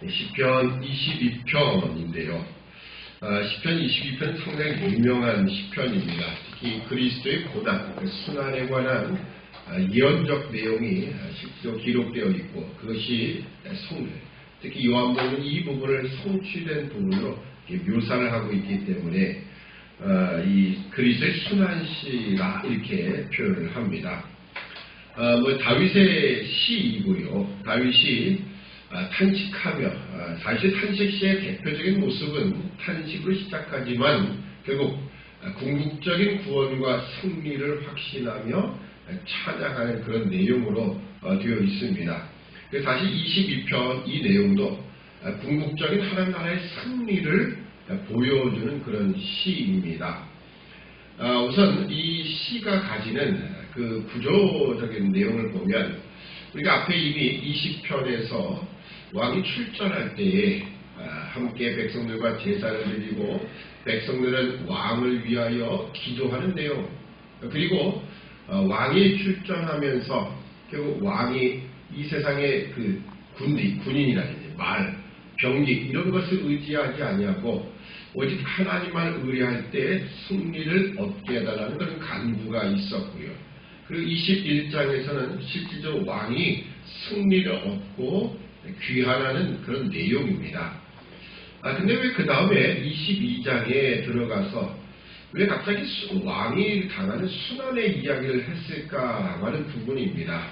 시편 22편인데요. 시편 22편 상당히 유명한 시편입니다. 특히 그리스도의 고난, 순환에 관한 예언적 내용이 실제로 기록되어 있고 그것이 성례, 특히 요한복음은 이 부분을 성취된 부분으로 묘사를 하고 있기 때문에 이 그리스도의 순환시라 이렇게 표현을 합니다. 다윗의 시이고요. 다윗이 탄식하며 사실 탄식시의 대표적인 모습은 탄식으로 시작하지만 결국 궁극적인 구원과 승리를 확신하며 찬양하는 그런 내용으로 되어 있습니다. 사실 22편 이 내용도 궁극적인 하나님 나라의 승리를 보여주는 그런 시입니다. 우선 이 시가 가지는 그 구조적인 내용을 보면 우리가 앞에 이미 20편에서 왕이 출전할 때에 함께 백성들과 제사를 드리고 백성들은 왕을 위하여 기도하는 내용, 그리고 왕이 출전하면서 결국 왕이 이 세상의 그 군인이라든지 말, 병기 이런 것을 의지하지 아니하고 오직 하나님만 의뢰할 때 승리를 얻게 해달라는 그런 간구가 있었고요. 그리고 21장에서는 실질적으로 왕이 승리를 얻고 귀환하는 그런 내용입니다. 근데 왜 그 다음에 22장에 들어가서 왜 갑자기 왕이 당하는 순환의 이야기를 했을까라고 하는 부분입니다.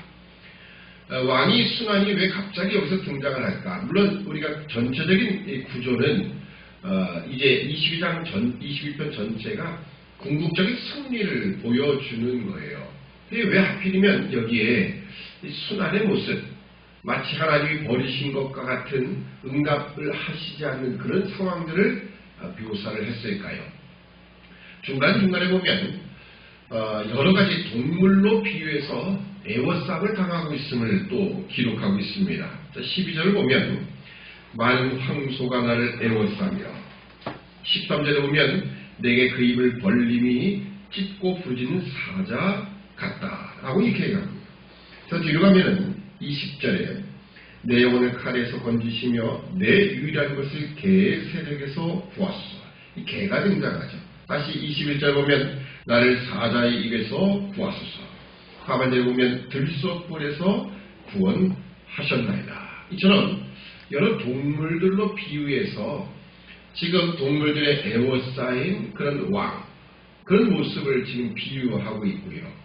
왕이 순환이 왜 갑자기 여기서 등장을 할까? 물론 우리가 전체적인 구조는 이제 22편 전체가 궁극적인 승리를 보여주는 거예요. 근데 왜 하필이면 여기에 순환의 모습, 마치 하나님이 버리신 것과 같은 응답을 하시지 않는 그런 상황들을 묘사를 했을까요? 중간중간에 보면 여러 가지 동물로 비유해서 애워싸움을 당하고 있음을 또 기록하고 있습니다. 12절을 보면 많은 황소가 나를 애워싸며 13절에 보면 내게 그 입을 벌림이 찢고 부러지는 사자 같다 라고 이렇게 얘기합니다. 그래서 뒤로 가면은 20절에 내 영혼을 칼에서 건지시며 내 유일한 것을 개의 세력에서 구하소서. 이 개가 등장하죠. 다시 21절 보면 나를 사자의 입에서 구하소서. 하반절에 보면 들소뿔에서 구원하셨나이다. 이처럼 여러 동물들로 비유해서 지금 동물들의 애워싸인 그런 왕, 그런 모습을 지금 비유하고 있고요.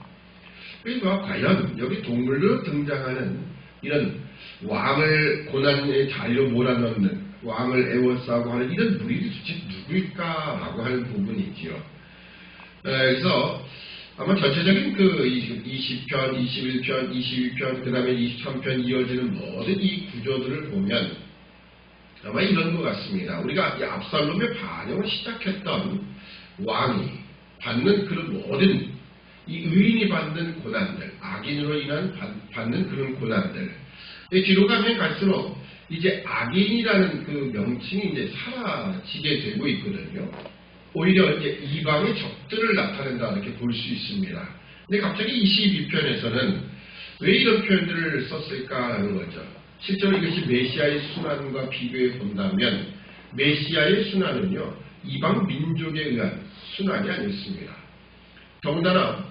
그러니까 과연 여기 동물로 등장하는 이런 왕을 고난의 자리로 몰아넣는, 왕을 애워싸고 하는 이런 무리들이 도대체 누구일까라고 하는 부분이지요. 그래서 아마 전체적인 그 20편, 21편, 22편, 그 다음에 23편 이어지는 모든 이 구조들을 보면 아마 이런 것 같습니다. 우리가 이 압살롬의 반역을 시작했던 왕이 받는 그런 모든 이 의인이 받는 고난들, 악인으로 인한 받는 그런 고난들, 뒤로 가면 갈수록 이제 악인이라는 그 명칭이 이제 사라지게 되고 있거든요. 오히려 이제 이방의 적들을 나타낸다 이렇게 볼 수 있습니다. 근데 갑자기 22편에서는 왜 이런 표현들을 썼을까라는 거죠. 실제로 이것이 메시아의 순환과 비교해 본다면 메시아의 순환은요 이방 민족에 의한 순환이 아니었습니다. 더군다나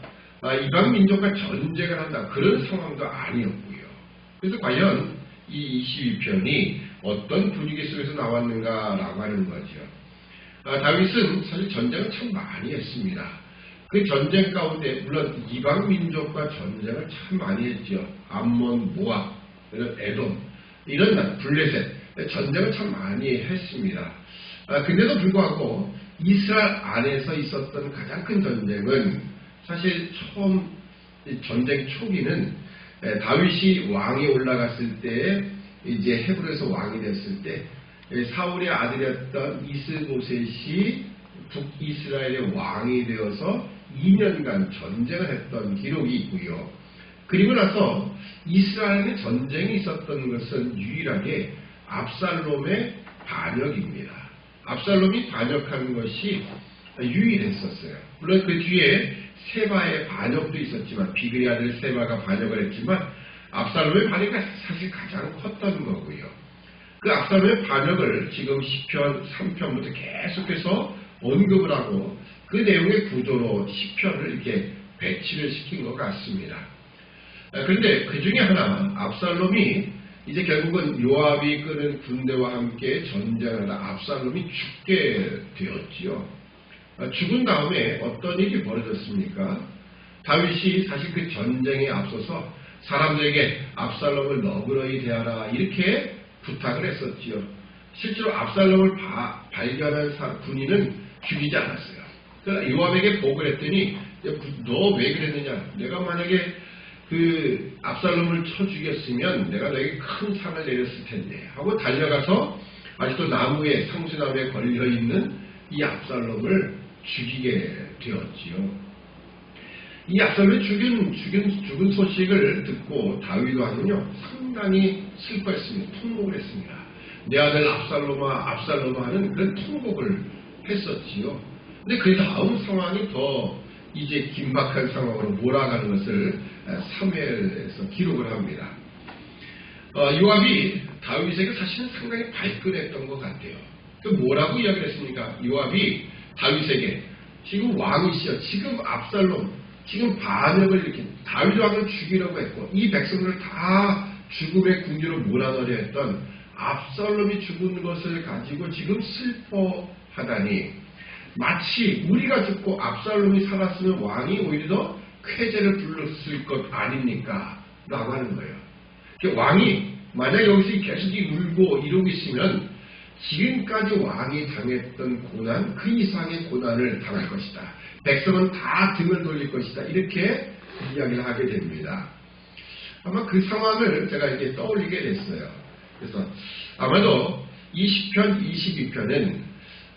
이방 민족과 전쟁을 한다 그런 상황도 아니었고요. 그래서 과연 이 22편이 어떤 분위기 속에서 나왔는가라고 하는 거죠. 다윗은 사실 전쟁을 참 많이 했습니다. 그 전쟁 가운데 물론 이방 민족과 전쟁을 참 많이 했죠. 암몬, 모압, 이런 에돔, 이런 블레셋 전쟁을 참 많이 했습니다. 근데도 불구하고 이스라엘 안에서 있었던 가장 큰 전쟁은 사실 처음 전쟁 초기는 다윗이 왕에 올라갔을 때 이제 헤브론에서 왕이 됐을 때 사울의 아들이었던 이스보셋이 북이스라엘의 왕이 되어서 2년간 전쟁을 했던 기록이 있고요. 그리고 나서 이스라엘의 전쟁이 있었던 것은 유일하게 압살롬의 반역입니다. 압살롬이 반역한 것이 유일했었어요. 물론 그 뒤에 세바의 반역도 있었지만 비그리 아들 세바가 반역을 했지만 압살롬의 반역이 사실 가장 컸던 거고요. 그 압살롬의 반역을 지금 시편 3편부터 계속해서 언급을 하고 그 내용의 구조로 시편을 이렇게 배치를 시킨 것 같습니다. 그런데 그 중에 하나, 압살롬이 이제 결국은 요압이 이끄는 군대와 함께 전쟁하다 압살롬이 죽게 되었지요. 죽은 다음에 어떤 일이 벌어졌습니까? 다윗이 사실 그 전쟁에 앞서서 사람들에게 압살롬을 너그러이 대하라 이렇게 부탁을 했었지요. 실제로 압살롬을 발견한 군인은 죽이지 않았어요. 그러니까 요압에게 보고를 했더니 너 왜 그랬느냐? 내가 만약에 그 압살롬을 쳐 죽였으면 내가 너에게 큰 상을 내렸을 텐데 하고 달려가서 아직도 나무에 상수나무에 걸려있는 이 압살롬을 죽이게 되었지요. 이 압살롬이 죽은 소식을 듣고 다윗 왕은요 상당히 슬퍼했습니다. 통곡을 했습니다. 내 아들 압살롬아 하는 그런 통곡을 했었지요. 근데 그 다음 상황이 더 이제 긴박한 상황으로 몰아가는 것을 사무엘에서 기록을 합니다. 요압이 다윗에게 사실은 상당히 발끈했던 것 같아요. 그 뭐라고 이야기를 했습니까? 요압이 다윗에게 지금 왕이시여, 지금 압살롬, 지금 반역을 이렇게 다윗 왕을 죽이려고 했고 이 백성들을 다 죽음의 궁지로 몰아넣으려 했던 압살롬이 죽은 것을 가지고 지금 슬퍼하다니 마치 우리가 죽고 압살롬이 살았으면 왕이 오히려 더 쾌재를 불렀을 것 아닙니까? 라고 하는 거예요. 왕이 만약 여기서 계속 울고 이러고 있으면 지금까지 왕이 당했던 고난 그 이상의 고난을 당할 것이다. 백성은 다 등을 돌릴 것이다. 이렇게 이야기를 하게 됩니다. 아마 그 상황을 제가 이렇게 떠올리게 됐어요. 그래서 아마도 이 시편 22편은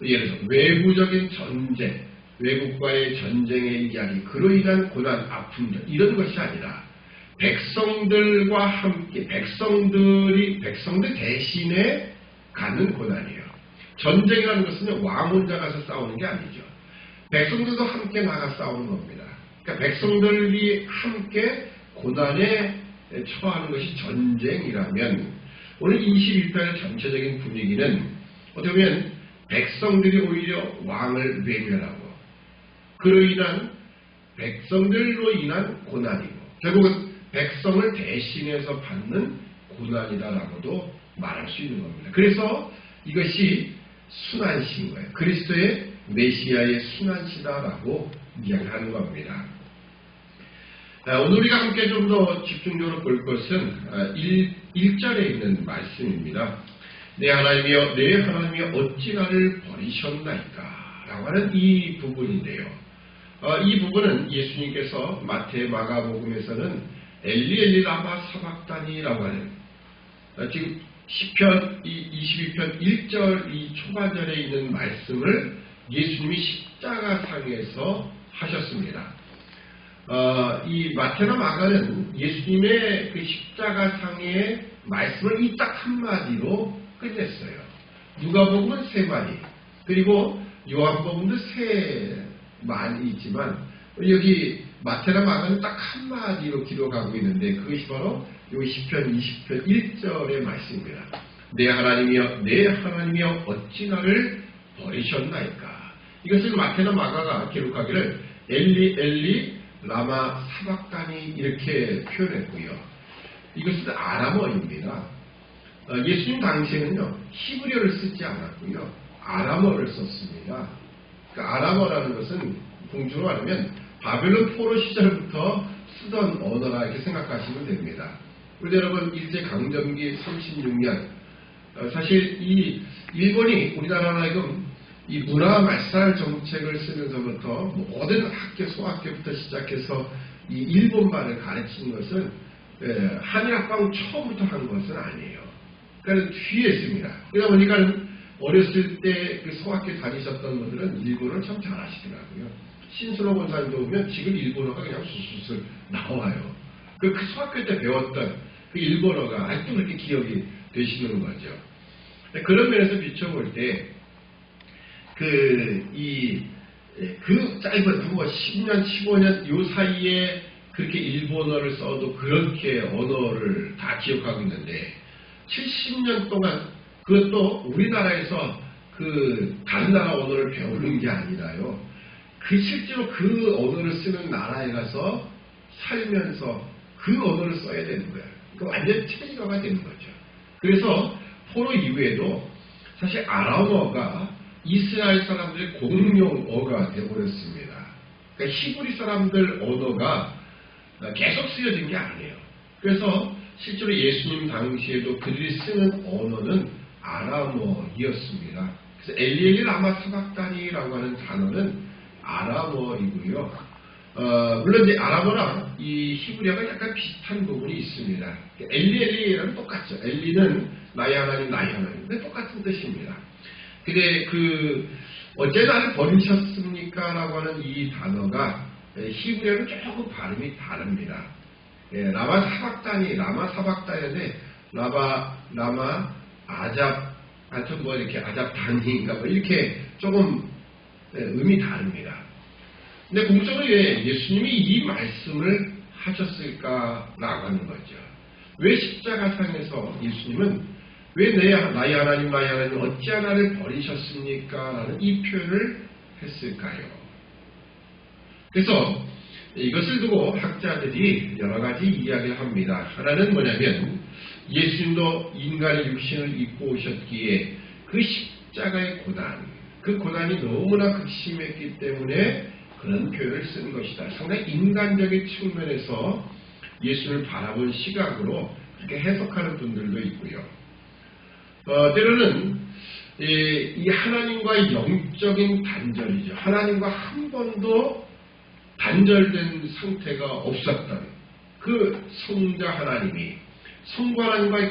예를 들어서 외부적인 전쟁, 외국과의 전쟁의 이야기, 그로 인한 고난, 아픔 이런 것이 아니라 백성들과 함께 백성들 대신에 갖는 고난이에요. 전쟁이라는 것은 왕 혼자 가서 싸우는 게 아니죠. 백성들도 함께 나가 싸우는 겁니다. 그러니까 백성들이 함께 고난에 처하는 것이 전쟁이라면 오늘 22편의 전체적인 분위기는 어떻게 보면 백성들이 오히려 왕을 외면하고 그로 인한 백성들로 인한 고난이고 결국은 백성을 대신해서 받는 고난이다라고도 말할 수 있는 겁니다. 그래서 이것이 순환시인 거예요. 그리스도의 메시아의 순환시다라고 이야기하는 겁니다. 오늘 우리가 함께 좀 더 집중적으로 볼 것은 1절에 있는 말씀입니다. 내 하나님이여 어찌 나를 버리셨나이까 라고 하는 이 부분인데요. 이 부분은 예수님께서 마태 마가복음에서는 엘리 라마 사박다니라고 하는 지금 시편 22편 1절 이 초반절에 있는 말씀을 예수님이 십자가상에서 하셨습니다. 이 마태나 마가는 예수님의 그 십자가상의 말씀을 이 딱 한마디로 끝냈어요. 누가복음은 3마디, 그리고 요한복음도 3마디이지만 여기 마태나 마가는 딱 한마디로 기록하고 있는데 그것이 바로 이 시편 20편 1절의 말씀입니다. 내 하나님이여 어찌 나를 버리셨나이까. 이것을 마태나 마가가 기록하기를 엘리 라마 사박다니 이렇게 표현했고요. 이것은 아람어입니다. 예수님 당시에는요 히브리어를 쓰지 않았고요 아람어를 썼습니다. 그러니까 아람어라는 것은 공주로 말하면 바벨론 포로 시절부터 쓰던 언어라 이렇게 생각하시면 됩니다. 우리 여러분 일제강점기 36년 사실 이 일본이 우리나라로 하여금 이 문화 말살 정책을 쓰면서부터 모든 학교 소학교부터 시작해서 이 일본말을 가르치는 것은 한일학방 처음부터 한 것은 아니에요. 그러니까 뒤에 있습니다. 그러다 보니까 어렸을 때 그 소학교 다니셨던 분들은 일본어를 참 잘하시더라고요. 신순호 권사님도 보면 지금 일본어가 그냥 술술 나와요. 그 소학교 때 배웠던 그 일본어가 아직도 그렇게 기억이 되시는 거죠. 그런 면에서 비춰볼 때 그 짧은 10년, 15년 요 사이에 그렇게 일본어를 써도 그렇게 언어를 다 기억하고 있는데 70년 동안 그것도 우리나라에서 다른 나라 언어를 배우는 게 아니라요. 실제로 그 언어를 쓰는 나라에 가서 살면서 그 언어를 써야 되는 거예요. 그러니까 완전 체계화가 되는 거죠. 그래서 포로 이후에도 사실 아람어가 이스라엘 사람들의 공용어가 되어버렸습니다. 그러니까 히브리 사람들 언어가 계속 쓰여진 게 아니에요. 그래서 실제로 예수님 당시에도 그들이 쓰는 언어는 아람어이었습니다. 그래서 엘리엘리 라마 사박다니라고 하는 단어는 아람어이고요. 물론 이제 아람어랑 이 히브리어가 약간 비슷한 부분이 있습니다. 엘리엘리랑 똑같죠. 엘리는 나의 하나님, 나의 하나님. 근데 똑같은 뜻입니다. 근데 어째 나를 버리셨습니까? 라고 하는 이 단어가 히브리어는 조금 발음이 다릅니다. 라마 사박다니인데 라마 아잡, 하여튼 이렇게 아잡다니인가 이렇게 조금 의미 다릅니다. 근데 공적으로 왜 예수님이 이 말씀을 하셨을까라고 하는 거죠. 왜 십자가상에서 예수님은 왜 나의 하나님 어찌 나를 버리셨습니까? 라는 이 표현을 했을까요? 그래서 이것을 두고 학자들이 여러 가지 이야기를 합니다. 하나는 뭐냐면 예수님도 인간의 육신을 입고 오셨기에 그 십자가의 고난, 그 고난이 너무나 극심했기 때문에 그런 표현을 쓴 것이다. 상당히 인간적인 측면에서 예수를 바라본 시각으로 그렇게 해석하는 분들도 있고요. 때로는 이 하나님과의 영적인 단절이죠. 하나님과 한 번도 단절된 상태가 없었던 그 성자 하나님이 성부 하나님과의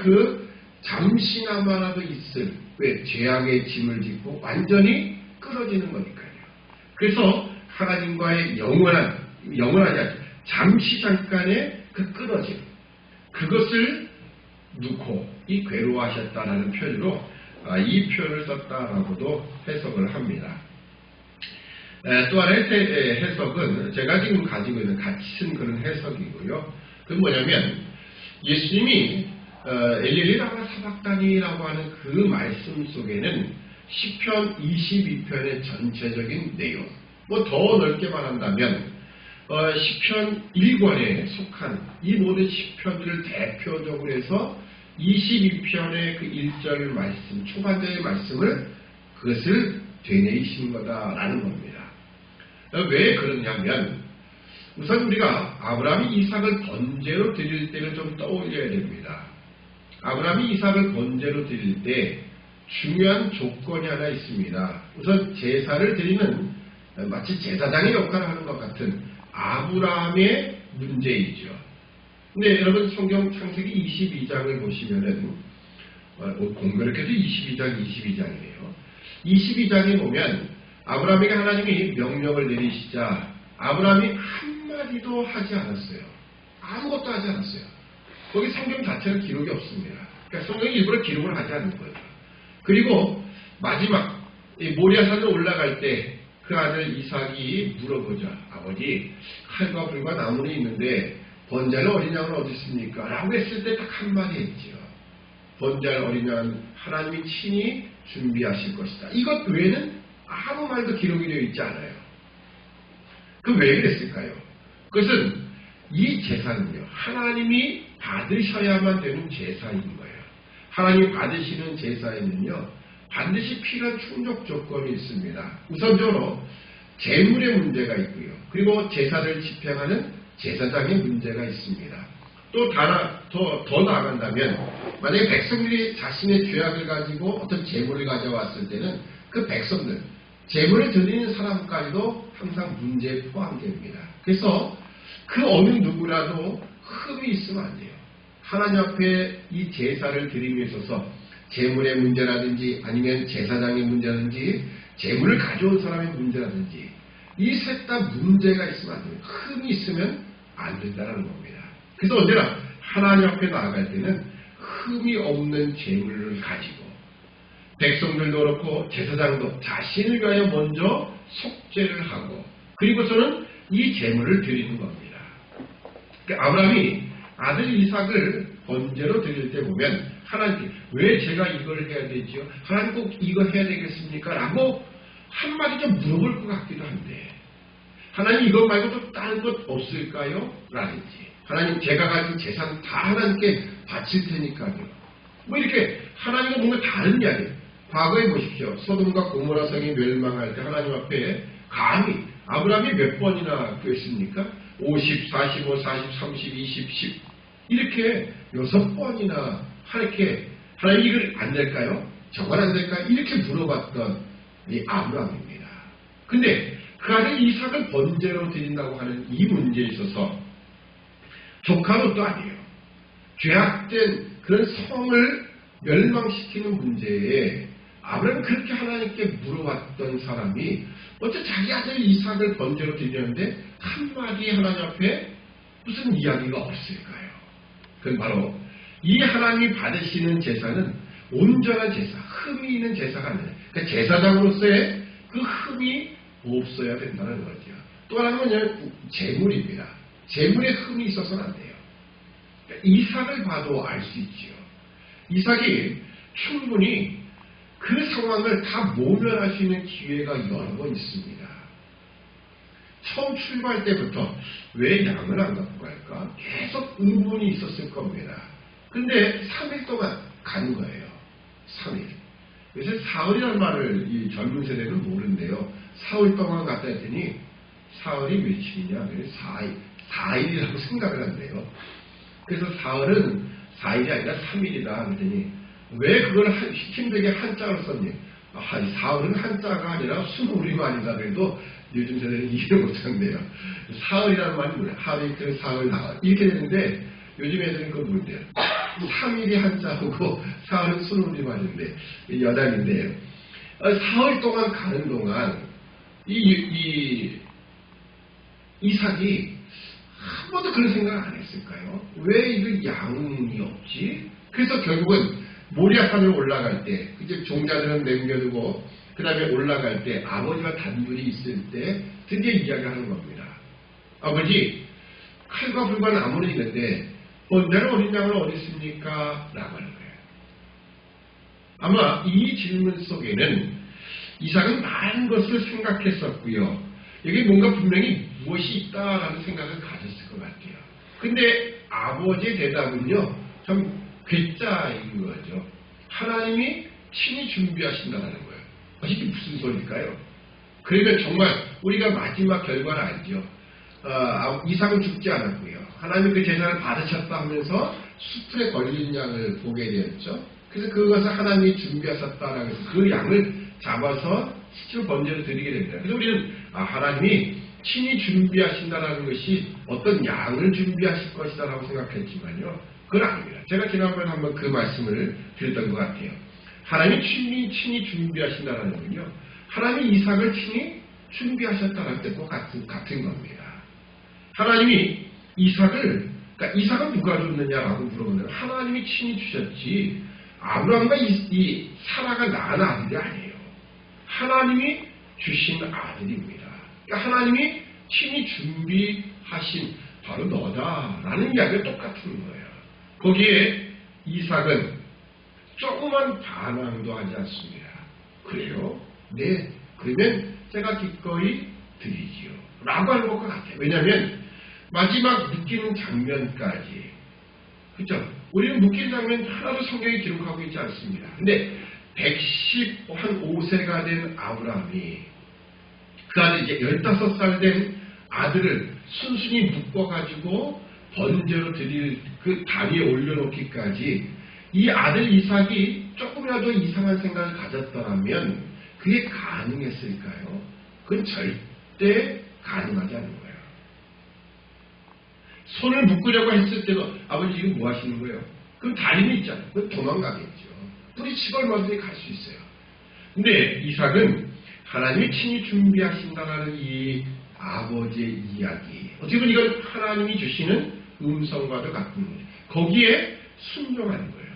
잠시나마라도 있을 왜 죄악의 짐을 짓고 완전히 끊어지는 거니까요. 그래서 하나님과의 영원하지 않죠. 잠시 잠깐의 끊어짐, 그것을 놓고 이 괴로워하셨다라는 표현으로 이 표현을 썼다라고도 해석을 합니다. 또 하나의 해석은 제가 지금 가지고 있는 같은 그런 해석이고요. 그건 뭐냐면 예수님이 엘리엘리 라마 사박다니라고 하는 그 말씀 속에는 시편 22편의 전체적인 내용, 더 넓게 말한다면 시편 1권에 속한 이 모든 시편들을 대표적으로 해서 22편의 그 1절 말씀, 초반절의 말씀을 그것을 되뇌이신 거다라는 겁니다. 왜 그러냐면 우선 우리가 아브라함이 이삭을 번제로 드릴 때를 좀 떠올려야 됩니다. 아브라함이 이삭을 번제로 드릴 때 중요한 조건이 하나 있습니다. 우선 제사를 드리는 마치 제사장의 역할을 하는 것 같은 아브라함의 문제이죠. 근데 여러분 성경 창세기 22장을 보시면은 공교롭게도 22장이네요. 22장에 보면 아브라함에게 하나님이 명령을 내리시자 아브라함이 한마디도 하지 않았어요. 아무것도 하지 않았어요. 거기 성경 자체는 기록이 없습니다. 그러니까 성경이 일부러 기록을 하지 않는 거죠. 그리고 마지막 모리아산에 올라갈 때 그 아들 이삭이 물어보자. 아버지, 칼과 불과 나무는 있는데 번제할 어린 양은 어디 있습니까? 라고 했을 때 딱 한마디 했죠. 번제할 어린 양은 하나님이 친히 준비하실 것이다. 이것 외에는 아무 말도 기록이 되어 있지 않아요. 그럼 왜 그랬을까요? 그것은 이 제사는요, 하나님이 받으셔야만 되는 제사인 거예요. 하나님이 받으시는 제사에는요, 반드시 필요한 충족 조건이 있습니다. 우선적으로 재물의 문제가 있고요. 그리고 제사를 집행하는 제사장의 문제가 있습니다. 또 더 나아간다면 만약에 백성들이 자신의 죄악을 가지고 어떤 재물을 가져왔을 때는 그 백성들, 재물을 드리는 사람까지도 항상 문제에 포함됩니다. 그래서 그 어느 누구라도 흠이 있으면 안 돼요. 하나님 앞에 이 제사를 드림에 있어서 재물의 문제라든지 아니면 제사장의 문제라든지 재물을 가져온 사람의 문제라든지 이 셋 다 문제가 있으면 안 돼요. 흠이 있으면 안 된다는 겁니다. 그래서 언제나 하나님 앞에 나아갈 때는 흠이 없는 재물을 가지고 백성들도 그렇고 제사장도 자신을 위하여 먼저 속죄를 하고 그리고서는 이 재물을 드리는 겁니다. 그러니까 아브라함이 아들 이삭을 번제로 드릴 때 보면 하나님께 왜 제가 이걸 해야 되지요? 하나님 꼭 이거 해야 되겠습니까? 라고 한마디 좀 물어볼 것 같기도 한데 하나님 이것 말고도 다른 것 없을까요? 라든지 하나님 제가 가진 재산 다 하나님께 바칠 테니까요. 뭐 이렇게 하나님과 뭔가 다른 이야기. 과거에 보십시오. 소돔과 고모라 성이 멸망할 때 하나님 앞에 감히 아브라함이 몇 번이나 구했습니까? 50, 45, 40, 30, 20, 10 이렇게 6번이나 이렇게 하나님 이걸 안 될까요? 저건 안 될까요? 이렇게 물어봤던 이 아브라함입니다. 근데 그 아들 이삭을 번제로 드린다고 하는 이 문제에 있어서 조카로도 아니에요. 죄악된 그런 성을 멸망시키는 문제에 아브라함이 그렇게 하나님께 물어봤던 사람이 어째 자기 아들 이삭을 번제로 드리는데 한마디 하나님 앞에 무슨 이야기가 없을까요? 그건 바로 이 하나님이 받으시는 제사는 온전한 제사, 흠이 있는 제사가 아니에요. 그러니까 제사장으로서의 그 흠이 없어야 된다는 거죠. 또 하나는 재물입니다. 재물에 흠이 있어서는 안 돼요. 그러니까 이삭을 봐도 알 수 있지요. 이삭이 충분히 그 상황을 다 모면할 수 있는 기회가 여러 번 있습니다. 처음 출발 때부터 왜 양을 안 갖고 갈까? 계속 의문이 있었을 겁니다. 근데 3일 동안 간 거예요. 3일. 요새 사흘이라는 말을 이 젊은 세대는 모르는데요. 사흘 동안 갔다 했더니 사흘이 며칠이냐? 4일이라고 생각을 한대요. 그래서 사흘은 4일이 아니라 3일이다. 그랬더니 왜 그걸 힘들게 한자로 썼니? 사흘은 한자가 아니라 순우리말이다. 그래도 요즘 세대는 이해를 못한대요. 사흘이라는 말이 뭐야? 하루 이틀, 사흘, 나흘. 이렇게 되는데 요즘 애들은 그거 뭔데요? 3일이 한자고 사흘은 순우리말인데, 여담인데, 사흘 동안 가는 동안 이삭이 한 번도 그런 생각 안 했을까요? 왜 이거 양이 없지? 그래서 결국은 모리아산으로 올라갈 때, 이제 종자들은 남겨두고, 그 다음에 올라갈 때, 아버지와 단둘이 있을 때, 드디어 이야기하는 겁니다. 아버지, 칼과 불과 나무는 있는데, 내가 어린 양은 어디 있습니까? 라고 하는 거예요. 아마 이 질문 속에는 이삭은 많은 것을 생각했었고요. 여기 뭔가 분명히 무엇이 있다라는 생각을 가졌을 것 같아요. 근데 아버지의 대답은요, 참 괴짜인 거죠. 하나님이 친히 준비하신다는 거예요. 이게 무슨 소리일까요? 그러면 정말 우리가 마지막 결과를 알죠. 이삭은 죽지 않았고요. 하나님이 그 제사를 받으셨다 하면서 수풀에 걸린 양을 보게 되었죠. 그래서 그것을 하나님이 준비하셨다라고 해서 그 양을 잡아서 시체로 번제로 드리게 됩니다. 그래서 우리는 하나님이 친히 준비하신다는 것이 어떤 양을 준비하실 것이다라고 생각했지만요. 그건 아닙니다. 제가 지난번에 한번 그 말씀을 드렸던 것 같아요. 하나님이 친히 준비하신다는 건요. 하나님이 이삭을 친히 준비하셨다는 뜻과 같은 겁니다. 하나님이 그러니까 이삭은 누가 줬느냐라고 물어보면 하나님이 친히 주셨지 아브라함과 이 사라가 낳은 아들이 아니에요. 하나님이 주신 아들입니다. 그러니까 하나님이 친히 준비하신 바로 너다라는 이야기가 똑같은 거예요. 거기에 이삭은 조그만 반항도 하지 않습니다. 그래요? 네. 그러면 제가 기꺼이 드리지요. 라고 하는 것과 같아요. 왜냐하면 마지막 묶이는 장면까지 그렇죠? 우리는 묶이는 장면 하나도 성경에 기록하고 있지 않습니다. 근데 115세가 된 아브라함이 그 아들 이제 15살 된 아들을 순순히 묶어가지고 번제로 드릴 그 다리에 올려놓기까지 이 아들 이삭이 조금이라도 이상한 생각을 가졌더라면 그게 가능했을까요? 그건 절대 가능하지 않은 거예요. 손을 묶으려고 했을 때도 아버지 이거 뭐 하시는 거예요? 그럼 다리는 있잖아요. 그럼 도망가겠죠. 뿌리치고 얼마든지 갈 수 있어요. 근데 이삭은 하나님이 친히 준비하신다는 이 아버지의 이야기. 어떻게 보면 이건 하나님이 주시는 음성과도 같은 거예요. 거기에 순종하는 거예요.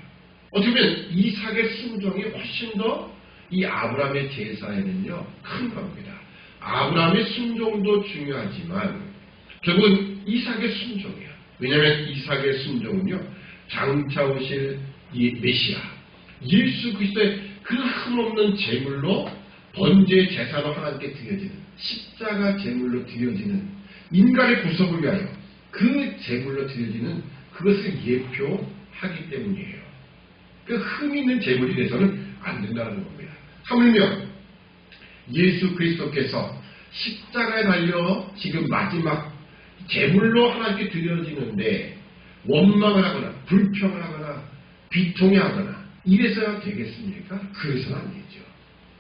어떻게 보면 이삭의 순종이 훨씬 더 이 아브라함의 제사에는요 큰 겁니다. 아브라함의 순종도 중요하지만 결국은 이삭의 순종이에요. 왜냐하면 이삭의 순종은요 장차 오실 이 메시아 예수 그리스도의 그 흠없는 제물로 번제 제사로 하나님께 드려지는 십자가 제물로 드려지는 인간의 구속을 위하여 그 제물로 드려지는 그것을 예표하기 때문이에요. 그 흠 있는 제물이 돼서는 안 된다는 겁니다. 하물며 예수 그리스도께서 십자가에 달려 지금 마지막 제물로 하나님께 드려지는데 원망을 하거나 불평을 하거나 비통해 하거나 이래서야 되겠습니까? 그래서는 안 되죠.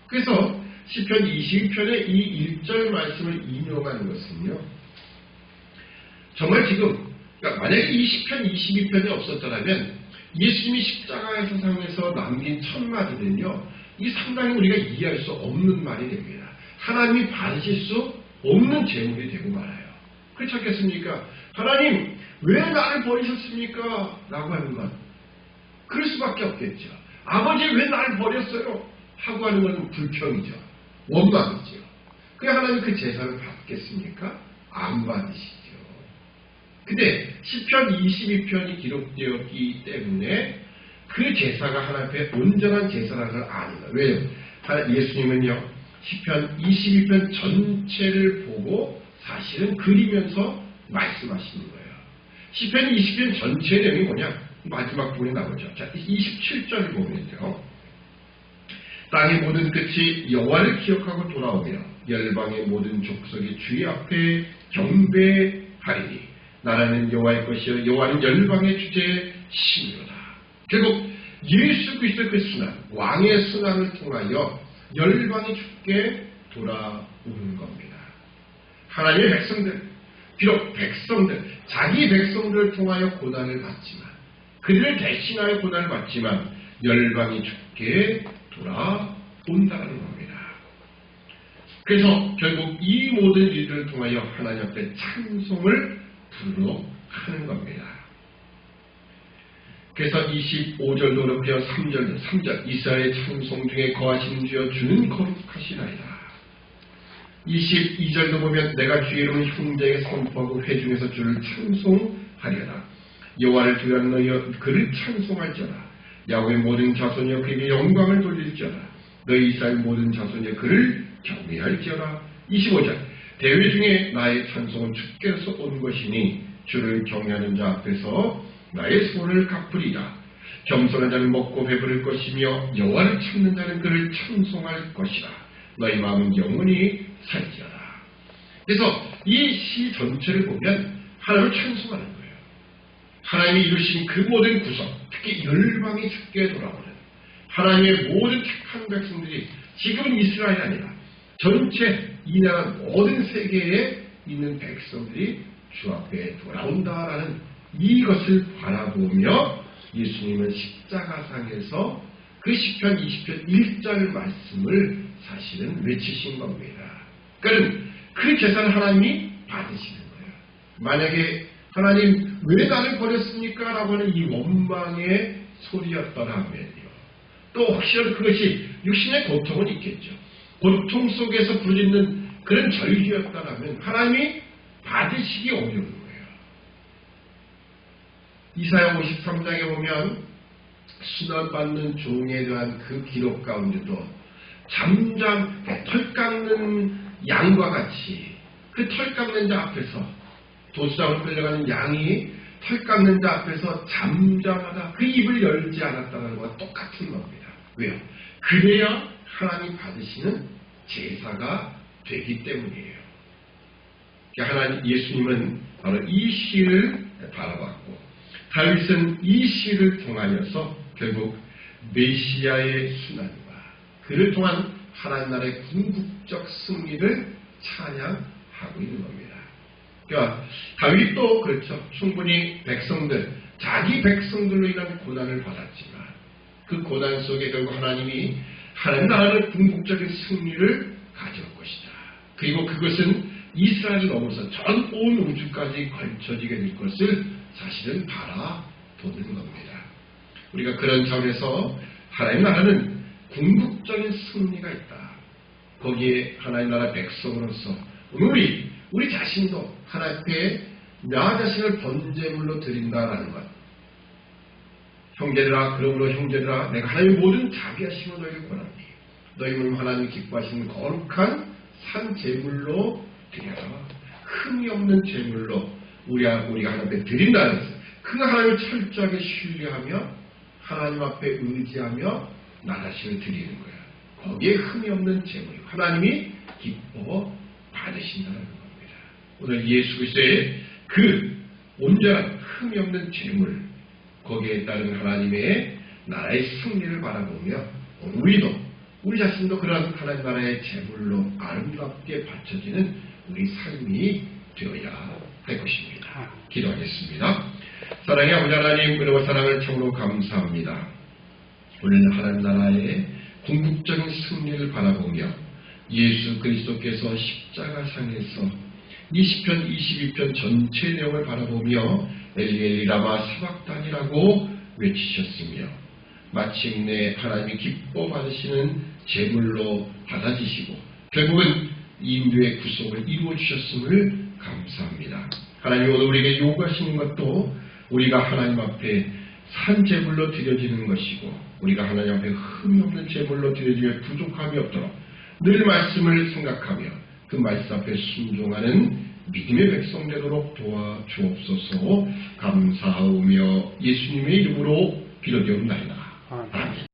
그래서 시편 22편의 이 1절 말씀을 인용하는 것은요, 정말 지금 그러니까 만약에 이 시편 22편이 없었더라면 예수님이 십자가에서 상에서 남긴 첫마디는요, 이 상당히 우리가 이해할 수 없는 말이 됩니다. 하나님이 받으실 수 없는 제물이 되고 말아요. 그렇지 않겠습니까? 하나님 왜 나를 버리셨습니까? 라고 하는 것, 그럴 수밖에 없겠죠. 아버지 왜 나를 버렸어요? 하고 하는 것은 불평이죠. 원망이죠. 그 하나님 그 제사를 받겠습니까? 안 받으시죠. 근데 시편 22편이 기록되었기 때문에 그 제사가 하나님 앞에 온전한 제사라는 걸 아는 거예요. 왜요? 예수님은요, 시편 22편 전체를 보고 사실은 그리면서 말씀하시는 거예요. 시편 20편 전체 내용이 뭐냐? 마지막 부분에 나오죠. 자, 27절을 보면요. 땅의 모든 끝이 여호와를 기억하고 돌아오며 열방의 모든 족속이 주의 앞에 경배하리니 나라는 여호와의 것이요 여호와는 열방의 주제의 신이로다. 결국 예수 그리스도의 그 순환, 왕의 순환을 통하여 열방이 주께 돌아오는 겁니다. 하나님의 백성들, 비록 백성들, 자기 백성들을 통하여 고난을 받지만, 그들을 대신하여 고난을 받지만 열방이 주께 돌아온다는 겁니다. 그래서 결국 이 모든 일들을 통하여 하나님 앞에 찬송을 부르러 하는 겁니다. 그래서 25절도 그렇고요. 3절 이스라엘의 찬송 중에 거하시는 주여 주는 거룩하시나이다. 22절도 보면 내가 주의 이름을 형제에게 선포하고 회중에서 주를 찬송하리라. 여호와를 두려워하는 너희여 그를 찬송할지어다. 야곱의 모든 자손이여 그에게 영광을 돌릴지어다. 너희 이스라엘 모든 자손이여 그를 경외할지어다. 25절 대회 중에 나의 찬송은 주께서 온 것이니 주를 경외하는 자 앞에서 나의 소원을 갚으리라. 겸손한 자는 먹고 배부를 것이며 여호와를 찾는 자는 그를 찬송할 것이라. 너희 마음은 영원히 살지어다. 그래서 이 시 전체를 보면 하나님을 찬송하는 거예요. 하나님이 이루신 그 모든 구성, 특히 열방이 주께 돌아오는 하나님의 모든 택한 백성들이 지금은 이스라엘이 아니라 전체 이 나라 모든 세계에 있는 백성들이 주 앞에 돌아온다라는 이것을 바라보며 예수님은 십자가상에서 그 시편 20편 1절 말씀을 사실은 외치신 겁니다. 그러니까 그 제사를 하나님이 받으시는 거예요. 만약에 하나님 왜 나를 버렸습니까? 라고 하는 이 원망의 소리였더라면요. 또 혹시라도 그것이 육신의 고통은 있겠죠. 고통 속에서 부르짖는 그런 절규였다라면 하나님이 받으시기 어려운 거예요. 이사야 53장에 보면 순환받는 종에 대한 그 기록 가운데도 잠잠 털 깎는 양과 같이 그 털 깎는 자 앞에서 도수장을 끌려가는 양이 털 깎는 자 앞에서 잠잠하다 그 입을 열지 않았다는 것과 똑같은 겁니다. 왜요? 그래야 하나님 받으시는 제사가 되기 때문이에요. 하나님 예수님은 바로 이 시를 바라봤고 다윗은 이 시를 통하여서 결국 메시아의 순환과 그를 통한 하나님 나라의 궁극적 승리를 찬양하고 있는 겁니다. 그러니까 다윗도 그렇죠. 충분히 백성들, 자기 백성들로 인한 고난을 받았지만 그 고난 속에 결국 하나님이 하나님 나라의 궁극적인 승리를 가져올 것이다. 그리고 그것은 이스라엘을 넘어서 전 온 우주까지 걸쳐지게 될 것을 사실은 바라보는 겁니다. 우리가 그런 점에서 하나님 나라는 궁극적인 승리가 있다. 거기에 하나님 나라 백성으로서 우리 자신도 하나님 앞에 나 자신을 번제물로 드린다라는 것. 형제들아, 그러므로 형제들아, 내가 하나님의 모든 자비하심을 너희에게 권하니 너희는 하나님 기뻐하시는 거룩한 산 제물로 드려라. 흠이 없는 제물로 우리가 하나님 앞에 드린다는 것은 그 하나님을 철저하게 신뢰하며 하나님 앞에 의지하며 나 자신을 드리는 거야. 거기에 흠이 없는 제물, 하나님이 기뻐 받으신다는 겁니다. 오늘 예수 그리스도의 그 온전한 흠이 없는 제물, 거기에 따른 하나님의 나라의 승리를 바라보며 우리도 우리 자신도 그런 하나님 나라의 제물로 아름답게 바쳐지는 우리 삶이 되어야 할 것입니다. 기도하겠습니다. 사랑의 아버지 하나님, 은혜와 사랑을 참으로 감사합니다. 오늘 하나님 나라의 궁극적인 승리를 바라보며 예수 그리스도께서 십자가상에서 20편, 22편 전체 내용을 바라보며 엘리 라마 사박단이라고 외치셨으며 마침내 하나님이 기뻐 받으시는 제물로 받아지시고 결국은 인류의 구속을 이루어 주셨음을 감사합니다. 하나님 오늘 우리에게 요구하시는 것도 우리가 하나님 앞에 산 제물로 드려지는 것이고 우리가 하나님 앞에 흠이 없는 제물로 드려지며 부족함이 없도록 늘 말씀을 생각하며 그 말씀 앞에 순종하는 믿음의 백성 되도록 도와주옵소서. 감사하며 예수님의 이름으로 기도드리옵나이다. 아멘.